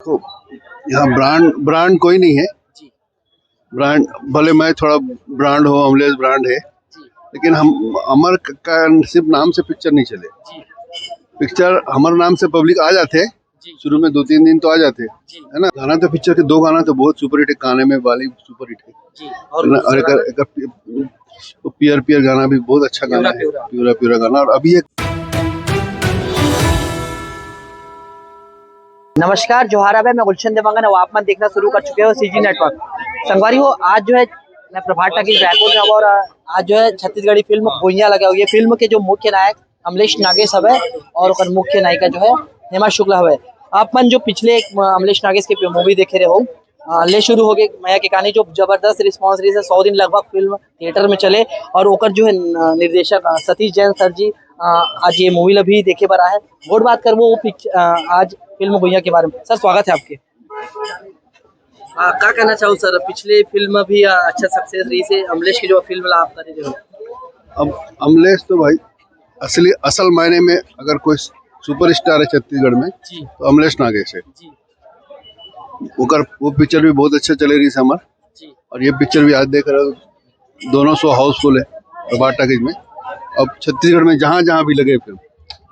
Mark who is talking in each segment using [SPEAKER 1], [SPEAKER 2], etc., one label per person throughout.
[SPEAKER 1] देखो, यहाँ brand brand कोई नहीं है।
[SPEAKER 2] जी
[SPEAKER 1] ब्रांड भले मैं थोड़ा ब्रांड हो, अमलेस ब्रांड है,
[SPEAKER 2] जी
[SPEAKER 1] लेकिन हम अमर का सिर्फ नाम से पिक्चर नहीं चले।
[SPEAKER 2] जी
[SPEAKER 1] पिक्चर हमारे नाम से पब्लिक आ जाते हैं,
[SPEAKER 2] जी
[SPEAKER 1] शुरू में 2-3 दिन तो आ जाते हैं,
[SPEAKER 2] जी
[SPEAKER 1] है ना। गाना तो पिक्चर के 2 गाना तो बहुत सुपर हिट है, गाने में वाली सुपर हिट है,
[SPEAKER 2] जी
[SPEAKER 1] है ना। और एक पियर पियर गाना भी बहुत अच्छा गाना है,
[SPEAKER 2] प्यूरा।
[SPEAKER 1] प्यूरा प्यूरा गाना। और अभी एक
[SPEAKER 2] नमस्कार, जोहार है, मैं गुलशन देवांगन और आप मन देखना शुरू कर चुके हो सीजी नेटवर्क। संगवारी हो, आज जो है मैं प्रभात टाकीज रायपुर में हूं और आज जो है छत्तीसगढ़ी फिल्म गोइया लगा हुई है। फिल्म के जो मुख्य नायक अमलेश नागेश हवे और ओकर मुख्य नायिका जो है हेमा शुक्ला हवे। आप मन जो पिछले एक अमलेश नागेश के मूवी देखे रहे हो, ले शुरू हो गए माया की कहानी, जो जबरदस्त रिस्पांस रही है। 100 दिन लगभग फिल्म थिएटर में चले और ओकर जो है निर्देशक सतीश जैन सर जी आज ये मूवी भी देखे बर आए। और बात कर वो आज फिल्म गोइया के बारे में। सर स्वागत है आपके। क्या कहना चाहूँ सर, पिछले फिल्म भी अच्छा सक्सेस रही से अमलेश की जो फिल्म ला आप करे जो।
[SPEAKER 1] अब अमलेश तो भाई असल मायने में अगर कोई सुपरस्टार है छत्तीसगढ़ में
[SPEAKER 2] जी
[SPEAKER 1] तो अमलेश नागेश है।
[SPEAKER 2] जी
[SPEAKER 1] वो पिक्चर भी बहुत अच्छा चले रही समर,
[SPEAKER 2] जी
[SPEAKER 1] और ये पिक्चर भी आज देख रहे हो, दोनों शो हाउसफुल है प्रभात टाकीज में। अब छत्तीसगढ़ में जहाँ जहाँ भी लगे फिल्म,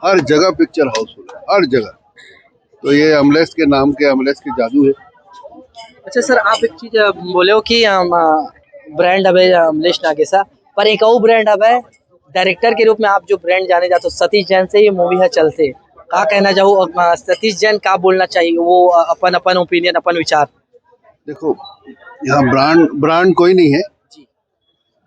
[SPEAKER 1] हर जगह पिक्चर हाउसफुल है, हर जगह। तो ये अमलेश के नाम के, अमलेश के जादू है।
[SPEAKER 2] अच्छा सर, आप एक चीज बोले हो कि ब्रांड हवे अमलेश नागेशा, पर एक और ब्रांड हवे डायरेक्टर के रूप में आप जो ब्रांड जाने जाते हो, सतीश जैन से ये मूवी है चलते। का कहना चाहूँ सतीश जैन का बोलना चाहिए वो अपन अपन ओपिनियन अपन विचार।
[SPEAKER 1] देखो, यहाँ ब्रांड कोई नहीं है।
[SPEAKER 2] जी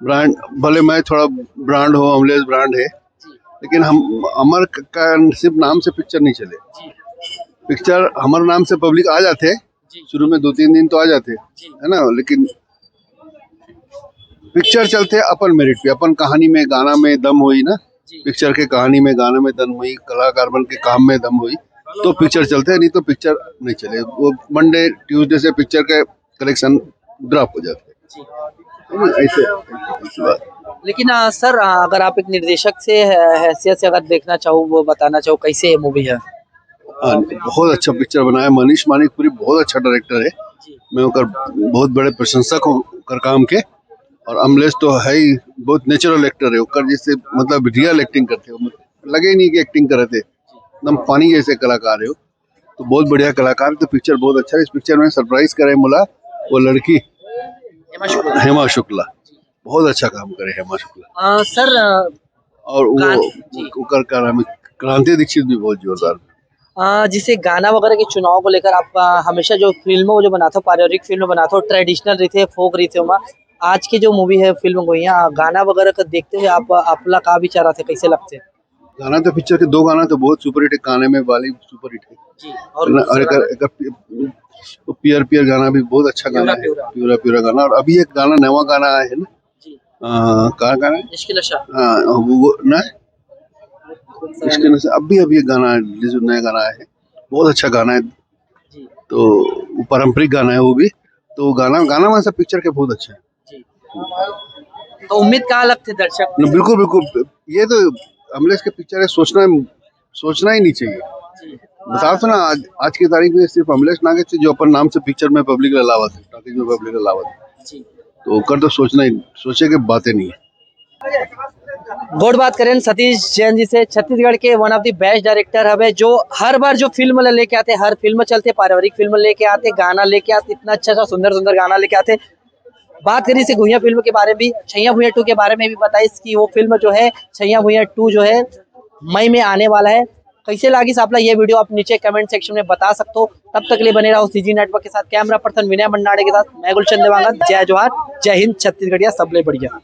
[SPEAKER 1] ब्रांड भले मैं थोड़ा ब्रांड हो, अमलेस ब्रांड है,
[SPEAKER 2] जी
[SPEAKER 1] लेकिन हम अमर का सिर्फ नाम से पिक्चर नहीं चले।
[SPEAKER 2] जी
[SPEAKER 1] पिक्चर हमारे नाम से पब्लिक आ जाते हैं,
[SPEAKER 2] जी
[SPEAKER 1] शुरू में 2-3 दिन तो आ जाते हैं,
[SPEAKER 2] जी
[SPEAKER 1] है ना। लेकिन पिक्चर चलते अपन मेरिट पे, अपन कहानी में गाना में दम हुई ना,
[SPEAKER 2] जी
[SPEAKER 1] पिक्चर के कहानी में गाना में दम हुई, कलाकार बन के काम में दम हुई तो पिक्चर चलते हैं, नहीं तो पिक्चर नहीं चले। वो मंडे ट्यूसडे से पिक्चर के कलेक्शन ड्रॉप हो जाते
[SPEAKER 2] जी।
[SPEAKER 1] हैं, ऐसे बात।
[SPEAKER 2] लेकिन सर अगर आप एक निर्देशक से हैसियत से अगर देखना चाहो, वो बताना चाहो कैसे ये मूवी है।
[SPEAKER 1] हाँ, बहुत अच्छा पिक्चर बनाया। मनीष मानिकपुरी बहुत अच्छा डायरेक्टर है,
[SPEAKER 2] जी
[SPEAKER 1] मैं ओकर बहुत बड़े प्रशंसक हूँ ओकर काम के। और अमलेश तो है ही बहुत नेचुरल एक्टर है, ओकर जैसे मतलब रियल एक्टिंग करते हो, लगे ही नहीं कि एक्टिंग कर रहे थे, एकदम पानी जैसे कलाकार है वो। तो बहुत बढ़िया कलाकार, तो पिक्चर बहुत अच्छा है। इस पिक्चर में सरप्राइज करे मुला वो लड़की हेमा शुक्ला, बहुत अच्छा काम करे हेमा शुक्ला।
[SPEAKER 2] सर
[SPEAKER 1] और
[SPEAKER 2] जी
[SPEAKER 1] वो ओकर का नाम है क्रांति दीक्षित भी बहुत जोरदार।
[SPEAKER 2] जिसे गाना वगैरह के चुनाव को लेकर आप हमेशा जो फिल्मों जो बनाते हो, पारिवारिक फिल्म बनाते हो, ट्रेडिशनल रहते फोक रहते हो, आज की जो मूवी है फिल्म गोइया, गाना वगैरह का देखते हुए आप आपला का विचार आते, कैसे लगते?
[SPEAKER 1] गाना तो पिक्चर के 2 गाना तो बहुत सुपर हिट है, गाने में वाली सुपर हिट है,
[SPEAKER 2] जी
[SPEAKER 1] है ना। और एक पियर पियर गाना भी बहुत अच्छा गाना है, प्यूरा प्यूरा गाना। और अभी एक गाना नया गाना आया है ना,
[SPEAKER 2] जी
[SPEAKER 1] कहाँ गाना है,
[SPEAKER 2] इश्क नशा।
[SPEAKER 1] हाँ, वो ना इसके नशा, अभी एक गाना रिलीज नया गाना आया है, बहुत अच्छा गाना है।
[SPEAKER 2] जी
[SPEAKER 1] तो वो पारंपरिक गाना है वो भी, तो गाना गाना में सब पिक्चर के बहुत अच्छा है।
[SPEAKER 2] जी। तो उम्मीद कहाँ लगते दर्शक?
[SPEAKER 1] बिल्कुल बिल्कुल, ये तो अमलेश के पिक्चर है, सोचना ही नहीं चाहिए।
[SPEAKER 2] जी
[SPEAKER 1] बता तो ना, आज की तारीख में सिर्फ अमलेश नागेश जो अपन नाम से पिक्चर में पब्लिक लावत है, टाकीज में पब्लिक लावत है,
[SPEAKER 2] जी।
[SPEAKER 1] तो कर तो सोचे के बातें नहीं है।
[SPEAKER 2] गौड़ बात करें सतीश जैन जी से, छत्तीसगढ़ के one of the best director हवे, जो हर बार जो फिल्म लेके आते, हर फिल्म चलते, पारिवारिक फिल्म लेके आते, गाना लेके आते, इतना अच्छा सुंदर सुंदर गाना लेके आते। बात करी से भुइयां फिल्म के बारे में भी, छैया भुइयां 2 के बारे में भी बताई कि वो फिल्म जो है छैया भुइयां 2 जो है मई में आने वाला है। कैसे लागी आपला ये वीडियो आप नीचे कमेंट सेक्शन में बता सकते हो। तब तक के लिए बने रहो सीजी नेटवर्क के साथ। कैमरा पर्सन विनय मंडाड़े के साथ मैं गुलशन देवांगन। जय जोहार, जय हिंद, छत्तीसगढ़िया सबले बढ़िया।